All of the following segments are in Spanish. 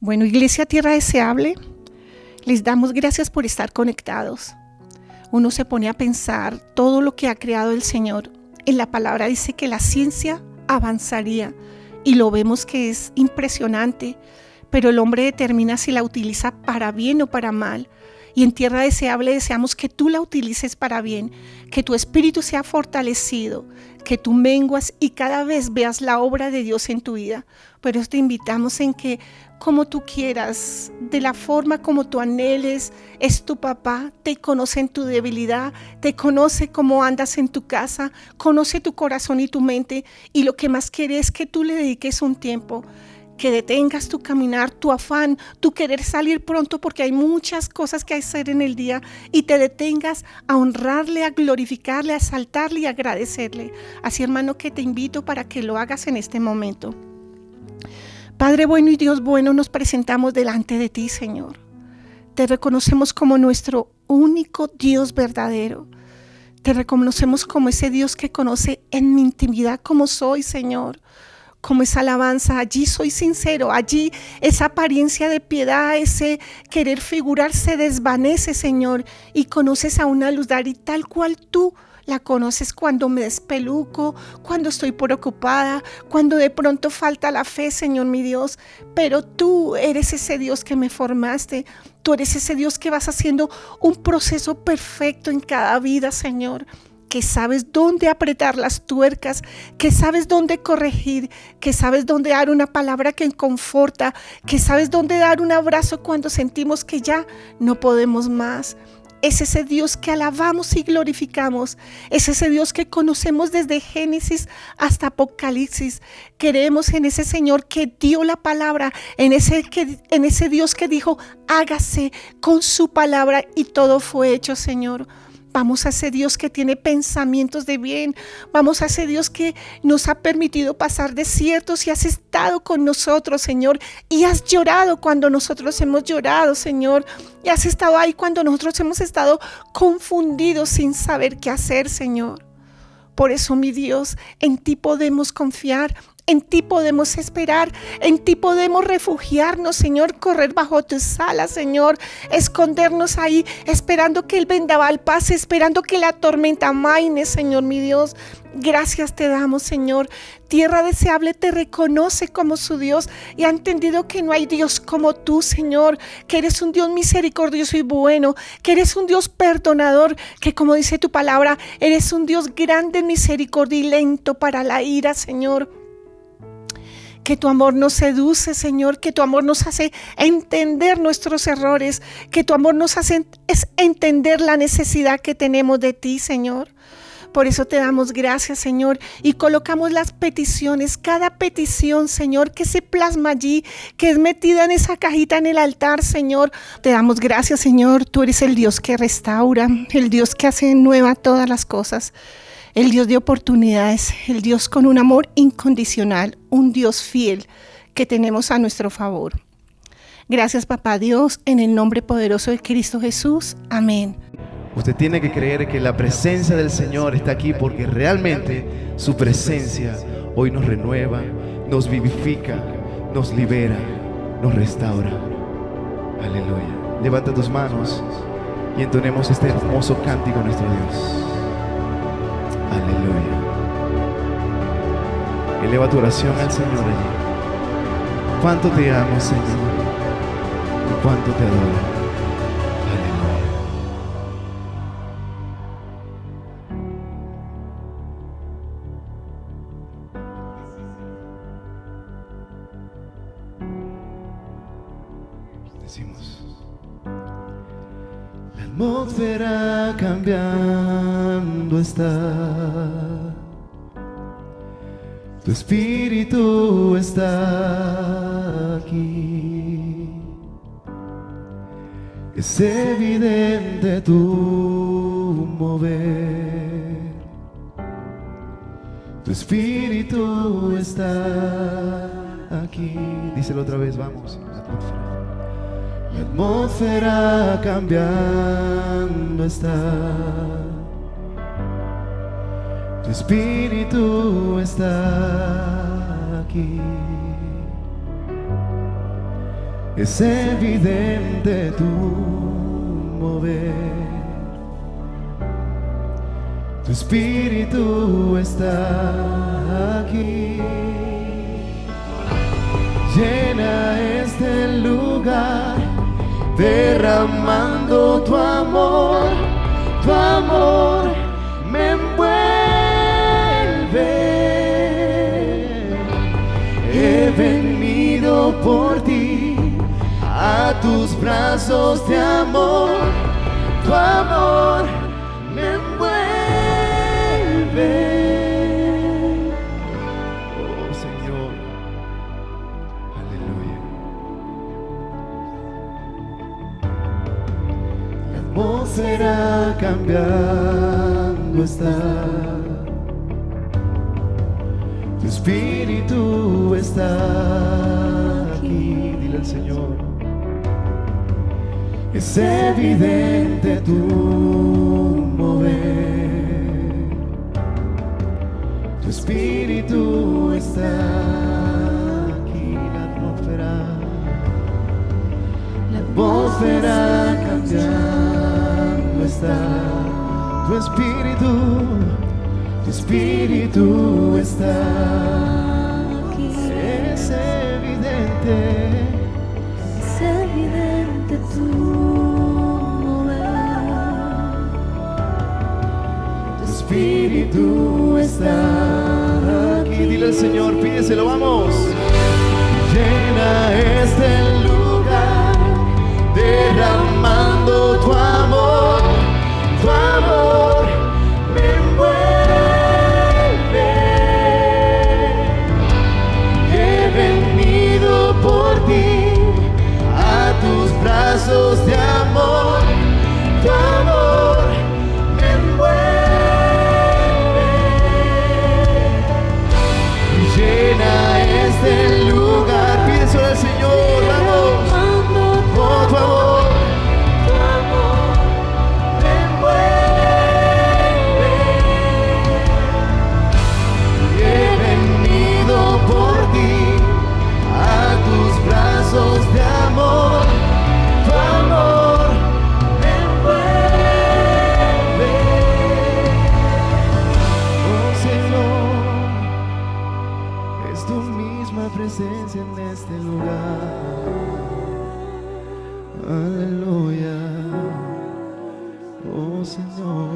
Bueno, Iglesia Tierra Deseable, les damos gracias por estar conectados. Uno se pone a pensar todo lo que ha creado el Señor. En la palabra dice que la ciencia avanzaría y lo vemos que es impresionante, pero el hombre determina si la utiliza para bien o para mal. Y en Tierra Deseable deseamos que tú la utilices para bien, que tu espíritu sea fortalecido, que tú menguas y cada vez veas la obra de Dios en tu vida. Pero te invitamos en que como tú quieras, de la forma como tú anheles, es tu papá, te conoce en tu debilidad, te conoce cómo andas en tu casa, conoce tu corazón y tu mente, y lo que más quiere es que tú le dediques un tiempo, que detengas tu caminar, tu afán, tu querer salir pronto porque hay muchas cosas que hacer en el día y te detengas a honrarle, a glorificarle, a exaltarle y agradecerle. Así, hermano, que te invito para que lo hagas en este momento. Padre bueno y Dios bueno, nos presentamos delante de ti, Señor. Te reconocemos como nuestro único Dios verdadero. Te reconocemos como ese Dios que conoce en mi intimidad como soy, Señor. Como esa alabanza, allí soy sincero, allí esa apariencia de piedad, ese querer figurar se desvanece, Señor, y conoces a una luz y tal cual tú la conoces cuando me despeluco, cuando estoy preocupada, cuando de pronto falta la fe, Señor mi Dios, pero tú eres ese Dios que me formaste, tú eres ese Dios que vas haciendo un proceso perfecto en cada vida, Señor. Que sabes dónde apretar las tuercas, que sabes dónde corregir, que sabes dónde dar una palabra que conforta, que sabes dónde dar un abrazo cuando sentimos que ya no podemos más. Es ese Dios que alabamos y glorificamos. Es ese Dios que conocemos desde Génesis hasta Apocalipsis. Creemos en ese Señor que dio la palabra, en ese Dios que dijo, hágase con su palabra y todo fue hecho, Señor. Vamos a ese Dios que tiene pensamientos de bien. Vamos a ese Dios que nos ha permitido pasar desiertos y has estado con nosotros, Señor. Y has llorado cuando nosotros hemos llorado, Señor. Y has estado ahí cuando nosotros hemos estado confundidos sin saber qué hacer, Señor. Por eso, mi Dios, en ti podemos confiar. En ti podemos esperar, en ti podemos refugiarnos, Señor, correr bajo tus alas, Señor, escondernos ahí, esperando que el vendaval pase, esperando que la tormenta amaine, Señor, mi Dios. Gracias te damos, Señor. Tierra Deseable te reconoce como su Dios y ha entendido que no hay Dios como tú, Señor, que eres un Dios misericordioso y bueno, que eres un Dios perdonador, que como dice tu palabra, eres un Dios grande en misericordia y lento para la ira, Señor. Que tu amor nos seduce, Señor, que tu amor nos hace entender nuestros errores, que tu amor nos hace entender la necesidad que tenemos de ti, Señor. Por eso te damos gracias, Señor, y colocamos las peticiones, cada petición, Señor, que se plasma allí, que es metida en esa cajita en el altar, Señor. Te damos gracias, Señor, tú eres el Dios que restaura, el Dios que hace nueva todas las cosas. El Dios de oportunidades, el Dios con un amor incondicional, un Dios fiel que tenemos a nuestro favor. Gracias, Papá Dios, en el nombre poderoso de Cristo Jesús. Amén. Usted tiene que creer que la presencia del Señor está aquí porque realmente su presencia hoy nos renueva, nos vivifica, nos libera, nos restaura. Aleluya. Levanta tus manos y entonemos este hermoso cántico a nuestro Dios. Aleluya. Eleva tu oración al Señor allí. Cuánto te amo, Señor, y cuánto te adoro. Aleluya. Decimos: la atmósfera cambiando está, tu espíritu está aquí, es evidente tu mover, tu espíritu está aquí. Díselo otra vez, vamos. La atmósfera cambiando está, tu espíritu está aquí, es evidente tu mover. Tu espíritu está aquí. Llena este lugar, derramando tu amor me envuelve. He venido por ti a tus brazos de amor, tu amor me envuelve. Oh Señor, aleluya. La atmósfera cambiando está. Tu espíritu está aquí. Dile al Señor. Es evidente tu mover. Tu espíritu está aquí. La atmósfera cambiando está. Tu espíritu está aquí. Es evidente tu mover. Tu espíritu está aquí. Dile al Señor, pídeselo, vamos. Llena este lugar, derramando tu amor me envuelve. He venido por ti a tus brazos de amor, tu amor me envuelve. Llena este lugar, pídeselo al Señor, vamos. Oh, tu amor me envuelve. He venido por ti a tus brazos de amor, tu amor me envuelve. Oh Señor, es tu misma presencia en este lugar. Aleluya, oh Señor.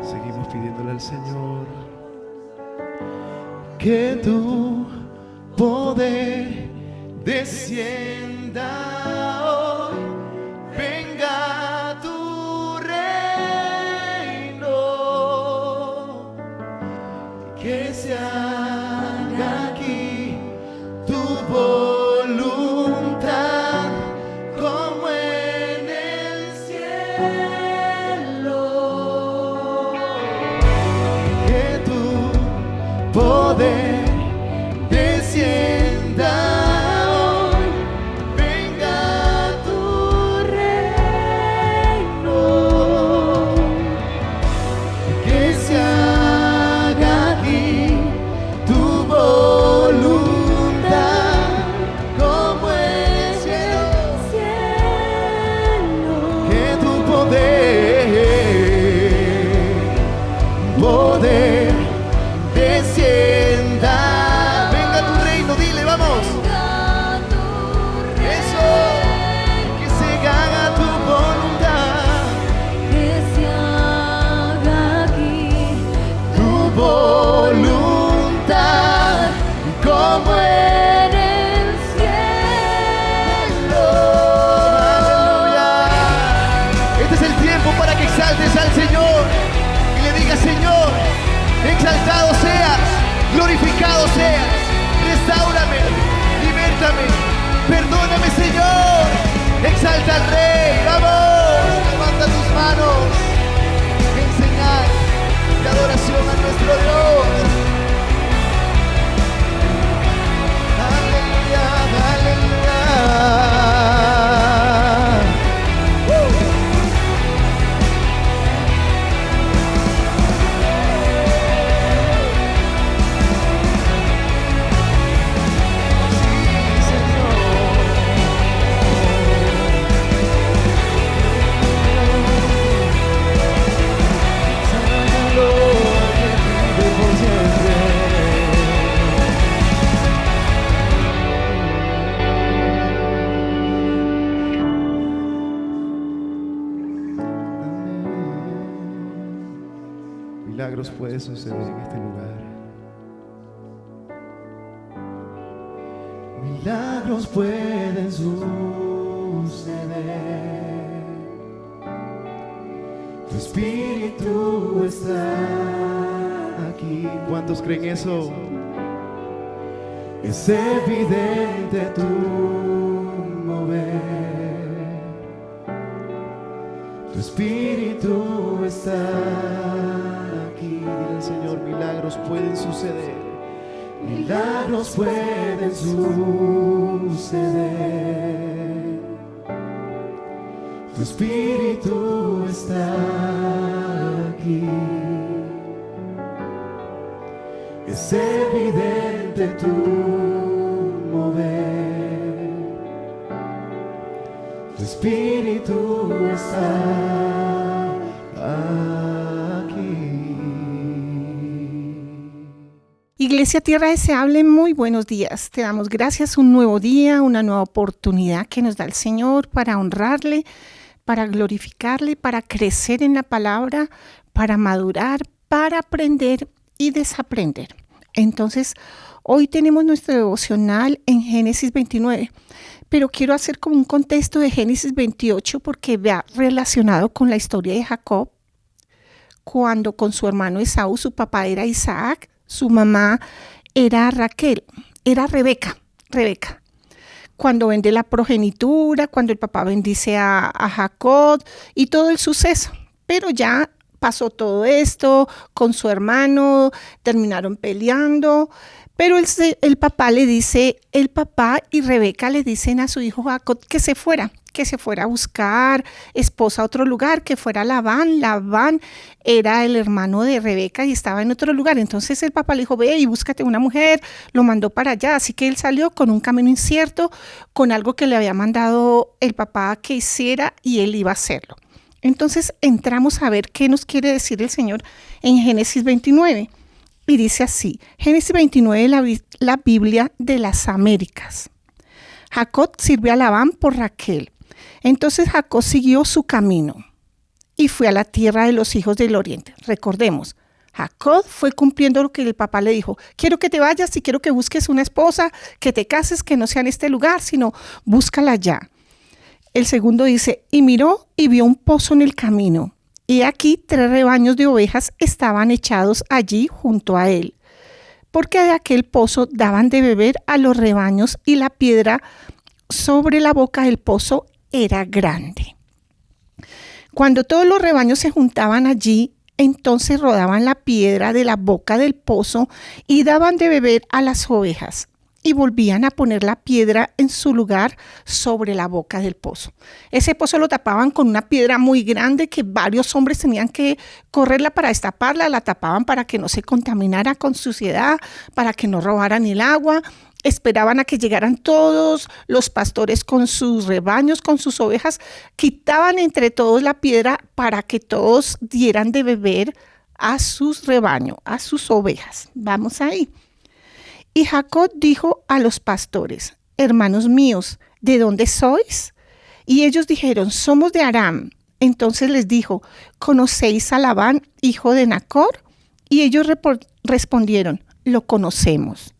Seguimos pidiéndole al Señor que tu poder descienda hoy, venga tu reino, que se haga aquí tu voluntad como en el cielo. Que tu poder descienda hoy, venga tu reino, que se haga aquí tu voluntad como en el cielo. Que tu poder descienda, venga tu reino, dile, vamos. Eso, que se haga tu voluntad, Que se haga aquí tu voluntad como en el cielo. Aleluya. Este es el tiempo para que exaltes al Señor y le digas: Señor, exaltado seas, glorificado seas, restáurame, libértame, perdóname, Señor. Exalta al Rey, vamos, levanta tus manos en señal de adoración a nuestro Dios. Aleluya, aleluya. milagros pueden suceder en este lugar. Milagros pueden suceder. Tu espíritu está aquí. ¿Cuántos creen eso? Es evidente tu mover. Tu espíritu está aquí. Dile al Señor, milagros pueden suceder. Milagros pueden suceder. Tu espíritu está aquí. Es evidente tu mover. Tu espíritu está aquí. Iglesia Tierra Deseable, muy buenos días. Te damos gracias, un nuevo día, una nueva oportunidad que nos da el Señor para honrarle, para glorificarle, para crecer en la palabra, para madurar, para aprender y desaprender. Entonces, hoy tenemos nuestro devocional en Génesis 29, pero quiero hacer como un contexto de Génesis 28 porque va relacionado con la historia de Jacob, cuando con su hermano Esaú, su papá era Isaac, su mamá era Rebeca. Cuando vende la progenitura, cuando el papá bendice a Jacob y todo el suceso. Pero ya pasó todo esto con su hermano, terminaron peleando. Pero el papá y Rebeca le dicen a su hijo Jacob que se fuera a buscar esposa a otro lugar, que fuera Labán. Labán era el hermano de Rebeca y estaba en otro lugar. Entonces el papá le dijo, ve y búscate una mujer, lo mandó para allá. Así que él salió con un camino incierto, con algo que le había mandado el papá que hiciera y él iba a hacerlo. Entonces entramos a ver qué nos quiere decir el Señor en Génesis 29. Y dice así, Génesis 29, la Biblia de las Américas. Jacob sirvió a Labán por Raquel. Entonces Jacob siguió su camino y fue a la tierra de los hijos del oriente. Recordemos, Jacob fue cumpliendo lo que el papá le dijo. Quiero que te vayas y quiero que busques una esposa, que te cases, que no sea en este lugar, sino búscala allá. El segundo dice, y miró y vio un pozo en el camino. Y aquí 3 rebaños de ovejas estaban echados allí junto a él, porque de aquel pozo daban de beber a los rebaños y la piedra sobre la boca del pozo era grande. Cuando todos los rebaños se juntaban allí, entonces rodaban la piedra de la boca del pozo y daban de beber a las ovejas. Y volvían a poner la piedra en su lugar sobre la boca del pozo. Ese pozo lo tapaban con una piedra muy grande que varios hombres tenían que correrla para destaparla. La tapaban para que no se contaminara con suciedad, para que no robaran el agua. Esperaban a que llegaran todos los pastores con sus rebaños, con sus ovejas. Quitaban entre todos la piedra para que todos dieran de beber a sus rebaños, a sus ovejas. Vamos ahí. Y Jacob dijo a los pastores, hermanos míos, ¿de dónde sois? Y ellos dijeron, somos de Aram. Entonces les dijo, ¿conocéis a Labán, hijo de Nacor? Y ellos respondieron, lo conocemos.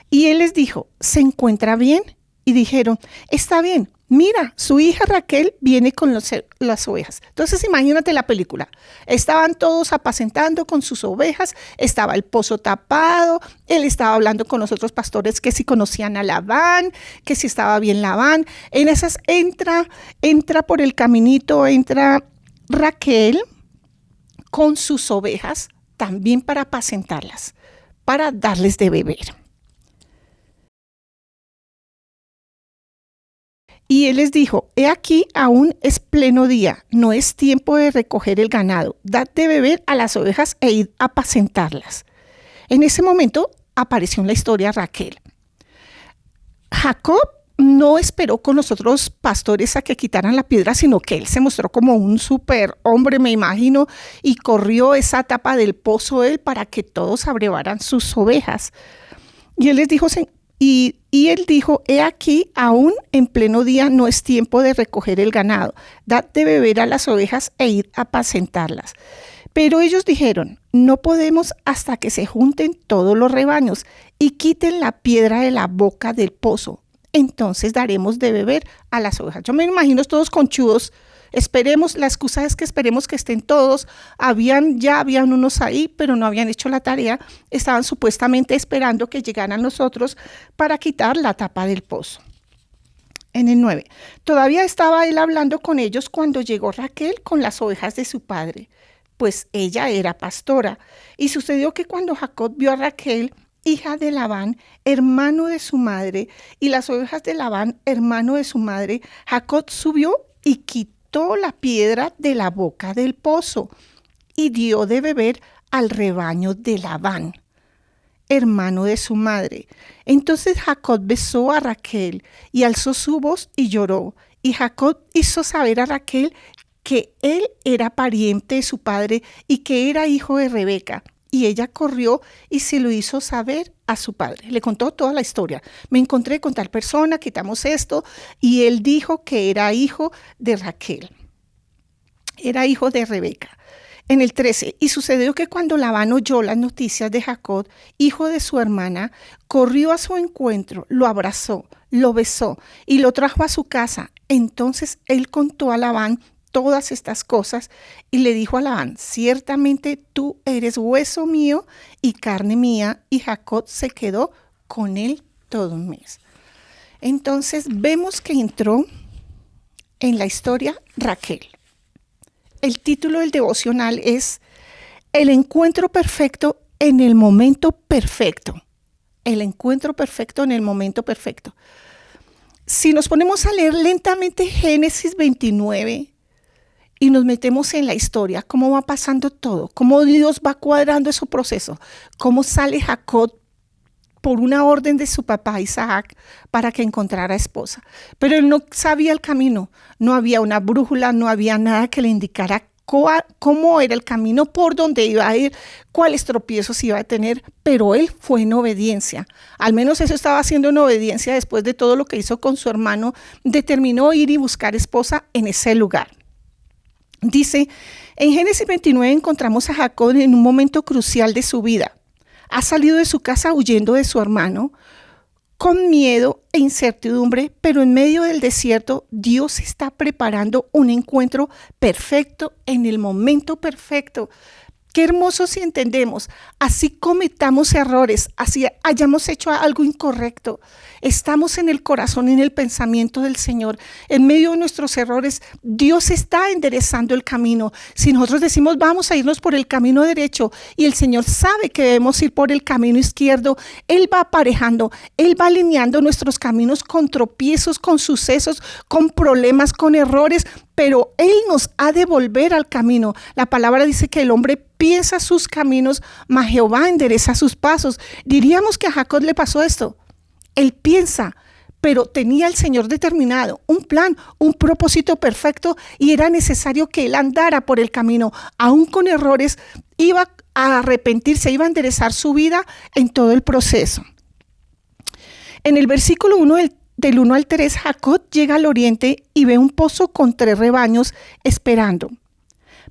Y él les dijo, ¿se encuentra bien? Y dijeron, está bien. Mira, su hija Raquel viene con las ovejas. Entonces imagínate la película. Estaban todos apacentando con sus ovejas, estaba el pozo tapado, él estaba hablando con los otros pastores que si conocían a Labán, que si estaba bien Labán. En esas entra por el caminito, entra Raquel con sus ovejas, también para apacentarlas, para darles de beber. Y él les dijo, he aquí aún es pleno día, no es tiempo de recoger el ganado, dad de beber a las ovejas e id a apacentarlas. En ese momento apareció en la historia Raquel. Jacob no esperó con los otros pastores a que quitaran la piedra, sino que él se mostró como un super hombre, me imagino, y corrió esa tapa del pozo él para que todos abrevaran sus ovejas. Y él les dijo, Y él dijo, he aquí, aún en pleno día no es tiempo de recoger el ganado. Dad de beber a las ovejas e id a apacentarlas. Pero ellos dijeron, no podemos hasta que se junten todos los rebaños y quiten la piedra de la boca del pozo. Entonces daremos de beber a las ovejas. Yo me imagino todos conchudos. Esperemos, la excusa es que esperemos que estén todos. Ya habían unos ahí, pero no habían hecho la tarea. Estaban supuestamente esperando que llegaran los otros para quitar la tapa del pozo. En el 9, todavía estaba él hablando con ellos cuando llegó Raquel con las ovejas de su padre, pues ella era pastora. Y sucedió que cuando Jacob vio a Raquel, hija de Labán, hermano de su madre, y las ovejas de Labán, hermano de su madre, Jacob subió y quitó la piedra de la boca del pozo y dio de beber al rebaño de Labán, hermano de su madre. Entonces Jacob besó a Raquel y alzó su voz y lloró. Y Jacob hizo saber a Raquel que él era pariente de su padre y que era hijo de Rebeca. Y ella corrió y se lo hizo saber a su padre. Le contó toda la historia. Me encontré con tal persona, quitamos esto, y él dijo que era hijo de Raquel. Era hijo de Rebeca. En el 13, y sucedió que cuando Labán oyó las noticias de Jacob, hijo de su hermana, corrió a su encuentro, lo abrazó, lo besó y lo trajo a su casa. Entonces él contó a Labán todas estas cosas y le dijo a Labán, ciertamente tú eres hueso mío y carne mía. Y Jacob se quedó con él todo un mes. Entonces vemos que entró en la historia Raquel. El título del devocional es El encuentro perfecto en el momento perfecto. El encuentro perfecto en el momento perfecto. Si nos ponemos a leer lentamente Génesis 29 y nos metemos en la historia, cómo va pasando todo, cómo Dios va cuadrando ese proceso, cómo sale Jacob por una orden de su papá Isaac para que encontrara esposa. Pero él no sabía el camino, no había una brújula, no había nada que le indicara cómo era el camino, por dónde iba a ir, cuáles tropiezos iba a tener, pero él fue en obediencia. Al menos eso estaba haciendo en obediencia después de todo lo que hizo con su hermano, determinó ir y buscar esposa en ese lugar. Dice, en Génesis 29 encontramos a Jacob en un momento crucial de su vida. Ha salido de su casa huyendo de su hermano, con miedo e incertidumbre, pero en medio del desierto Dios está preparando un encuentro perfecto en el momento perfecto. Qué hermoso si entendemos, así cometamos errores, así hayamos hecho algo incorrecto, estamos en el corazón y en el pensamiento del Señor. En medio de nuestros errores, Dios está enderezando el camino. Si nosotros decimos vamos a irnos por el camino derecho y el Señor sabe que debemos ir por el camino izquierdo, Él va aparejando, Él va alineando nuestros caminos con tropiezos, con sucesos, con problemas, con errores, pero Él nos ha de volver al camino. La palabra dice que el hombre piensa sus caminos, mas Jehová endereza sus pasos. Diríamos que a Jacob le pasó esto. Él piensa, pero tenía el Señor determinado un plan, un propósito perfecto y era necesario que él andara por el camino. Aún con errores, iba a arrepentirse, iba a enderezar su vida en todo el proceso. En el versículo 1 del 1 al 3, Jacob llega al oriente y ve un pozo con 3 rebaños esperando.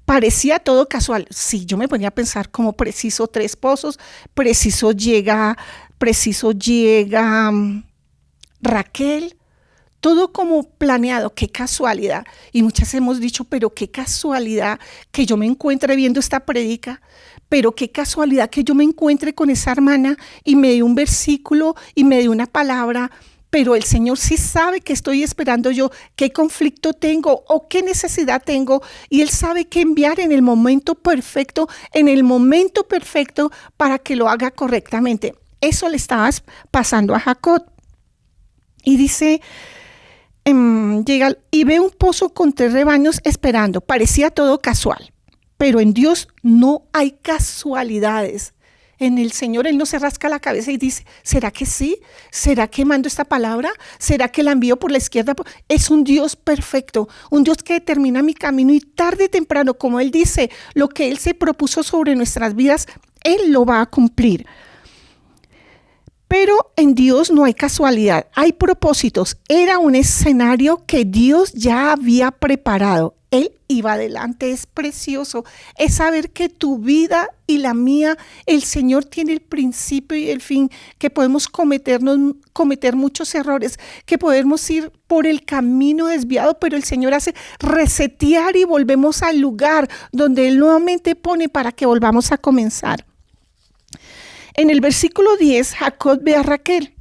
Parecía todo casual. Sí, yo me ponía a pensar como preciso 3 pozos, preciso llega Raquel, todo como planeado. Qué casualidad. Y muchas hemos dicho, pero qué casualidad que yo me encuentre viendo esta predica, pero qué casualidad que yo me encuentre con esa hermana y me dé un versículo y me dé una palabra. Pero el Señor sí sabe que estoy esperando yo, qué conflicto tengo o qué necesidad tengo. Y Él sabe qué enviar en el momento perfecto para que lo haga correctamente. Eso le estaba pasando a Jacob. Y dice, llega y ve un pozo con 3 rebaños esperando. Parecía todo casual, pero en Dios no hay casualidades. En el Señor Él no se rasca la cabeza y dice, ¿será que sí? ¿Será que mando esta palabra? ¿Será que la envío por la izquierda? Es un Dios perfecto, un Dios que determina mi camino y tarde o temprano, como Él dice, lo que Él se propuso sobre nuestras vidas, Él lo va a cumplir. Pero en Dios no hay casualidad, hay propósitos. Era un escenario que Dios ya había preparado. Él iba adelante. Es precioso. Es saber que tu vida y la mía, el Señor tiene el principio y el fin, que podemos cometer muchos errores, que podemos ir por el camino desviado, pero el Señor hace resetear y volvemos al lugar donde Él nuevamente pone para que volvamos a comenzar. En el versículo 10, Jacob ve a Raquel,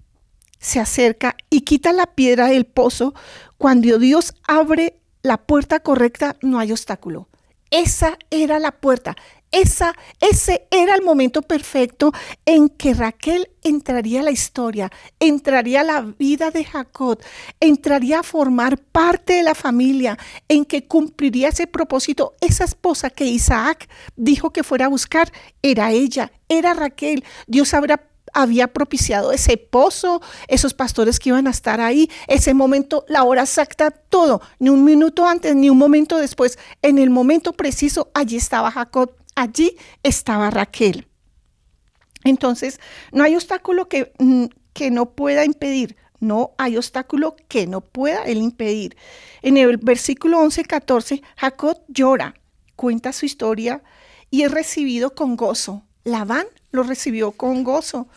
se acerca y quita la piedra del pozo. Cuando Dios abre la puerta correcta, no hay obstáculo. Esa era la puerta. Ese era el momento perfecto en que Raquel entraría a la historia, entraría a la vida de Jacob, entraría a formar parte de la familia, en que cumpliría ese propósito. Esa esposa que Isaac dijo que fuera a buscar, era ella, era Raquel. Dios había propiciado ese pozo, esos pastores que iban a estar ahí, ese momento, la hora exacta, todo, ni un minuto antes, ni un momento después, en el momento preciso, allí estaba Jacob, allí estaba Raquel. Entonces, no hay obstáculo que no pueda impedir, no hay obstáculo que no pueda él impedir. En el versículo 11-14, Jacob llora, cuenta su historia y es recibido con gozo. Labán lo recibió con gozo.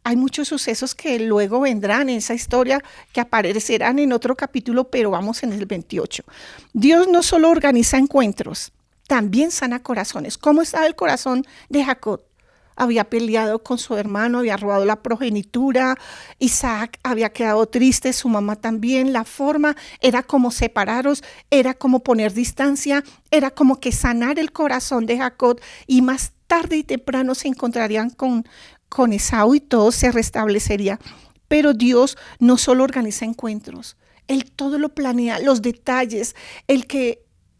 Hay muchos sucesos que luego vendrán en esa historia, que aparecerán en otro capítulo, pero vamos en el 28. Dios no solo organiza encuentros, también sana corazones. ¿Cómo estaba el corazón de Jacob? Había peleado con su hermano, había robado la progenitura, Isaac había quedado triste, su mamá también. La forma era como separaros, era como poner distancia, era como que sanar el corazón de Jacob, y más tarde y temprano se encontrarían con Esaú y todo se restablecería. Pero Dios no solo organiza encuentros, Él todo lo planea, los detalles,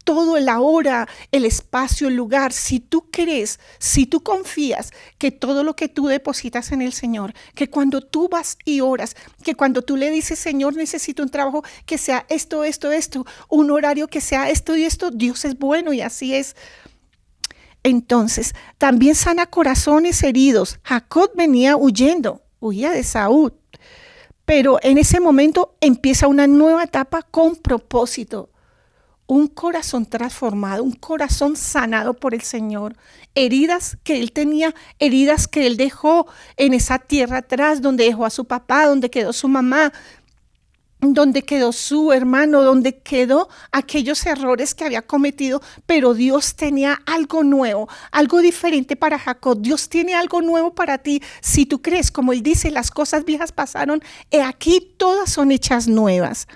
todo, la hora, el espacio, el lugar. Si tú crees, si tú confías que todo lo que tú depositas en el Señor, que cuando tú vas y oras, que cuando tú le dices, Señor, necesito un trabajo que sea esto, un horario que sea esto y esto, Dios es bueno y así es. Entonces, también sana corazones heridos. Jacob venía huía de Saúl, pero en ese momento empieza una nueva etapa con propósito. Un corazón transformado, un corazón sanado por el Señor. Heridas que él tenía, heridas que él dejó en esa tierra atrás, donde dejó a su papá, donde quedó su mamá, donde quedó su hermano, donde quedó aquellos errores que había cometido, pero Dios tenía algo nuevo, algo diferente para Jacob. Dios tiene algo nuevo para ti. Si tú crees, como él dice, las cosas viejas pasaron, aquí todas son hechas nuevas.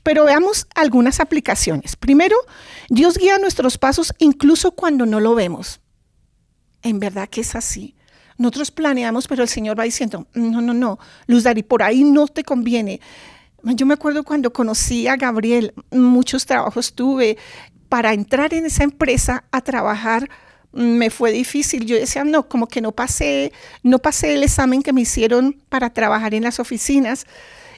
Pero veamos algunas aplicaciones. Primero, Dios guía nuestros pasos incluso cuando no lo vemos. En verdad que es así. Nosotros planeamos, pero el Señor va diciendo, no, Luz Dari, por ahí no te conviene. Yo me acuerdo cuando conocí a Gabriel, muchos trabajos tuve. Para entrar en esa empresa a trabajar, me fue difícil. Yo decía, no, como que no pasé el examen que me hicieron para trabajar en las oficinas.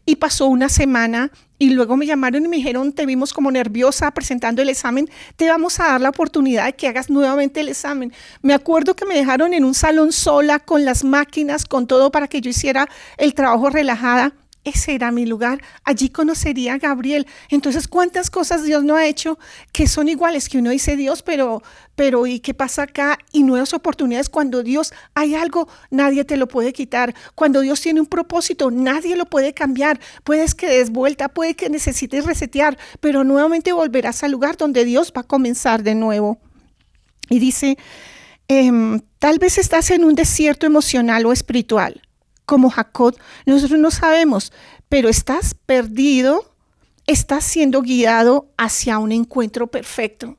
Y pasó una semana y luego me llamaron y me dijeron, te vimos como nerviosa presentando el examen, te vamos a dar la oportunidad de que hagas nuevamente el examen. Me acuerdo que me dejaron en un salón sola con las máquinas, con todo para que yo hiciera el trabajo relajada. Ese era mi lugar, allí conocería a Gabriel. Entonces, ¿cuántas cosas Dios no ha hecho que son iguales? Que uno dice, Dios, pero ¿y qué pasa acá? Y nuevas oportunidades. Cuando Dios hay algo, nadie te lo puede quitar. Cuando Dios tiene un propósito, nadie lo puede cambiar. Puedes que des vuelta, puede que necesites resetear, pero nuevamente volverás al lugar donde Dios va a comenzar de nuevo. Y dice, tal vez estás en un desierto emocional o espiritual. Como Jacob, nosotros no sabemos, pero estás perdido, estás siendo guiado hacia un encuentro perfecto.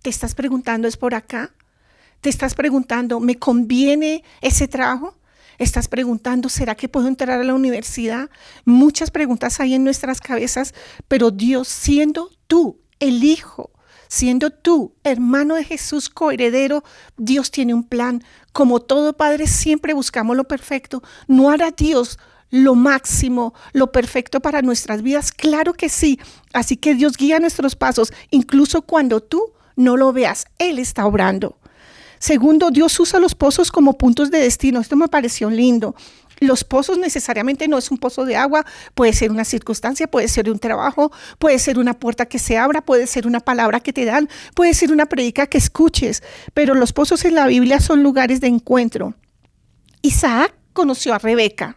Te estás preguntando, ¿es por acá? Te estás preguntando, ¿me conviene ese trabajo? Estás preguntando, ¿será que puedo entrar a la universidad? Muchas preguntas hay en nuestras cabezas, pero Dios, siendo tú el Hijo, siendo tú, hermano de Jesús, coheredero, Dios tiene un plan. Como todo padre, siempre buscamos lo perfecto. ¿No hará Dios lo máximo, lo perfecto para nuestras vidas? Claro que sí. Así que Dios guía nuestros pasos, incluso cuando tú no lo veas. Él está obrando. Segundo, Dios usa los pozos como puntos de destino. Esto me pareció lindo. Los pozos necesariamente no es un pozo de agua, puede ser una circunstancia, puede ser un trabajo, puede ser una puerta que se abra, puede ser una palabra que te dan, puede ser una predica que escuches, pero los pozos en la Biblia son lugares de encuentro. Isaac conoció a Rebeca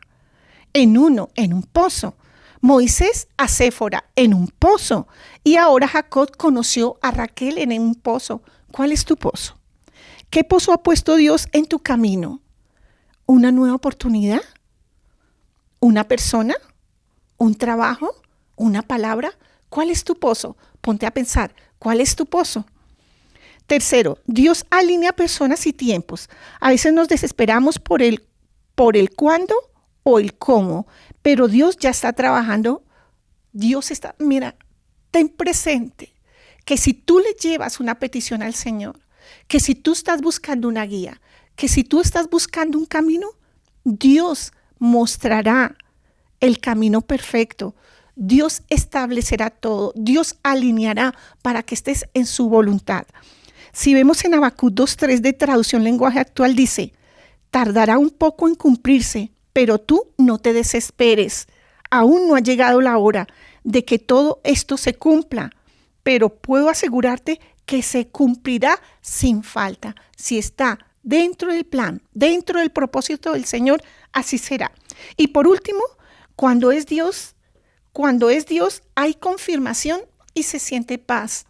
en un pozo. Moisés a Séfora en un pozo. Y ahora Jacob conoció a Raquel en un pozo. ¿Cuál es tu pozo? ¿Qué pozo ha puesto Dios en tu camino? ¿Una nueva oportunidad? ¿Una persona? ¿Un trabajo? ¿Una palabra? ¿Cuál es tu pozo? Ponte a pensar, ¿cuál es tu pozo? Tercero, Dios alinea personas y tiempos. A veces nos desesperamos por el cuándo o el cómo, pero Dios ya está trabajando. Mira, ten presente que si tú le llevas una petición al Señor, que si tú estás buscando una guía, que si tú estás buscando un camino, Dios mostrará el camino perfecto. Dios establecerá todo. Dios alineará para que estés en su voluntad. Si vemos en Habacuc 2:3 de traducción lenguaje actual, dice: tardará un poco en cumplirse, pero tú no te desesperes. Aún no ha llegado la hora de que todo esto se cumpla, pero puedo asegurarte que se cumplirá sin falta. Si está dentro del plan, dentro del propósito del Señor, así será. Y por último, cuando es Dios, hay confirmación y se siente paz.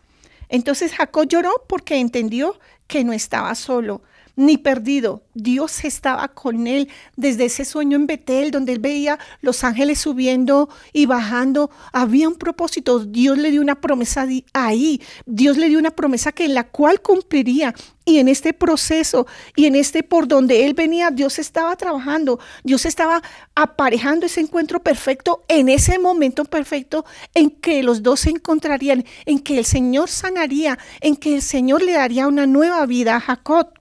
Entonces Jacob lloró porque entendió que no estaba solo ni perdido. Dios estaba con él desde ese sueño en Betel, donde él veía los ángeles subiendo y bajando. Había un propósito. Dios le dio una promesa ahí. Dios le dio una promesa que en la cual cumpliría. Y en este proceso y en por donde él venía, Dios estaba trabajando. Dios estaba aparejando ese encuentro perfecto en ese momento perfecto en que los dos se encontrarían, en que el Señor sanaría, en que el Señor le daría una nueva vida a Jacob.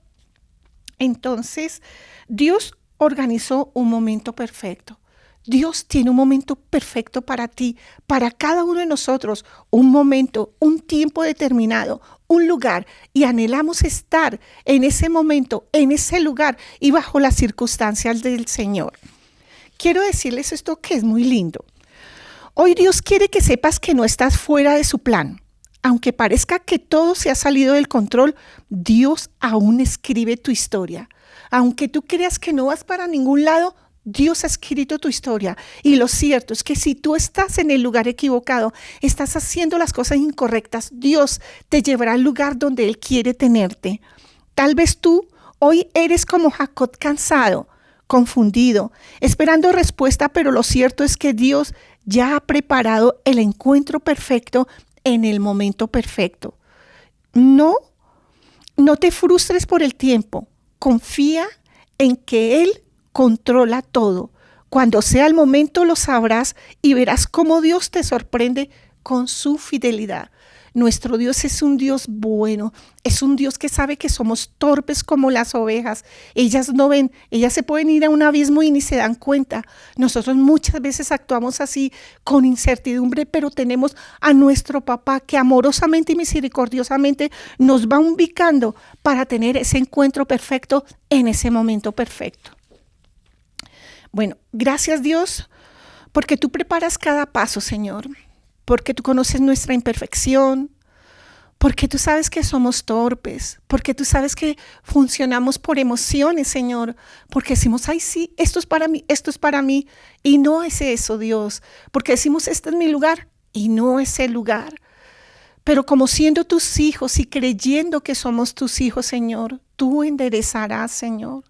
Entonces, Dios organizó un momento perfecto. Dios tiene un momento perfecto para ti, para cada uno de nosotros, un momento, un tiempo determinado, un lugar, y anhelamos estar en ese momento, en ese lugar y bajo las circunstancias del Señor. Quiero decirles esto que es muy lindo. Hoy Dios quiere que sepas que no estás fuera de su plan. Aunque parezca que todo se ha salido del control, Dios aún escribe tu historia. Aunque tú creas que no vas para ningún lado, Dios ha escrito tu historia. Y lo cierto es que si tú estás en el lugar equivocado, estás haciendo las cosas incorrectas, Dios te llevará al lugar donde Él quiere tenerte. Tal vez tú hoy eres como Jacob, cansado, confundido, esperando respuesta, pero lo cierto es que Dios ya ha preparado el encuentro perfecto en el momento perfecto. No te frustres por el tiempo. Confía en que Él controla todo. Cuando sea el momento lo sabrás y verás cómo Dios te sorprende con su fidelidad. Nuestro Dios es un Dios bueno, es un Dios que sabe que somos torpes como las ovejas. Ellas no ven, ellas se pueden ir a un abismo y ni se dan cuenta. Nosotros muchas veces actuamos así con incertidumbre, pero tenemos a nuestro papá que amorosamente y misericordiosamente nos va ubicando para tener ese encuentro perfecto en ese momento perfecto. Bueno, gracias Dios, porque tú preparas cada paso, Señor. Porque tú conoces nuestra imperfección, porque tú sabes que somos torpes, porque tú sabes que funcionamos por emociones, Señor, porque decimos, ay sí, esto es para mí, y no es eso, Dios, porque decimos, este es mi lugar, y no es el lugar. Pero como siendo tus hijos y creyendo que somos tus hijos, Señor, tú enderezarás, Señor.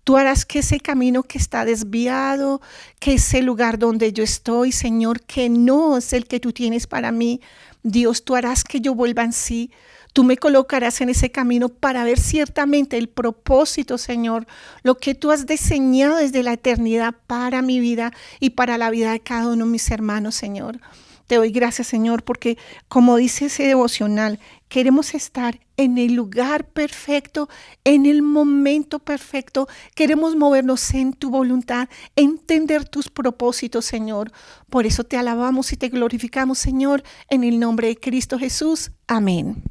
Tú harás que ese camino que está desviado, que ese lugar donde yo estoy, Señor, que no es el que tú tienes para mí, Dios, tú harás que yo vuelva en sí. Tú me colocarás en ese camino para ver ciertamente el propósito, Señor, lo que tú has diseñado desde la eternidad para mi vida y para la vida de cada uno de mis hermanos, Señor. Te doy gracias, Señor, porque como dice ese devocional, queremos estar en el lugar perfecto, en el momento perfecto. Queremos movernos en tu voluntad, entender tus propósitos, Señor. Por eso te alabamos y te glorificamos, Señor, en el nombre de Cristo Jesús. Amén.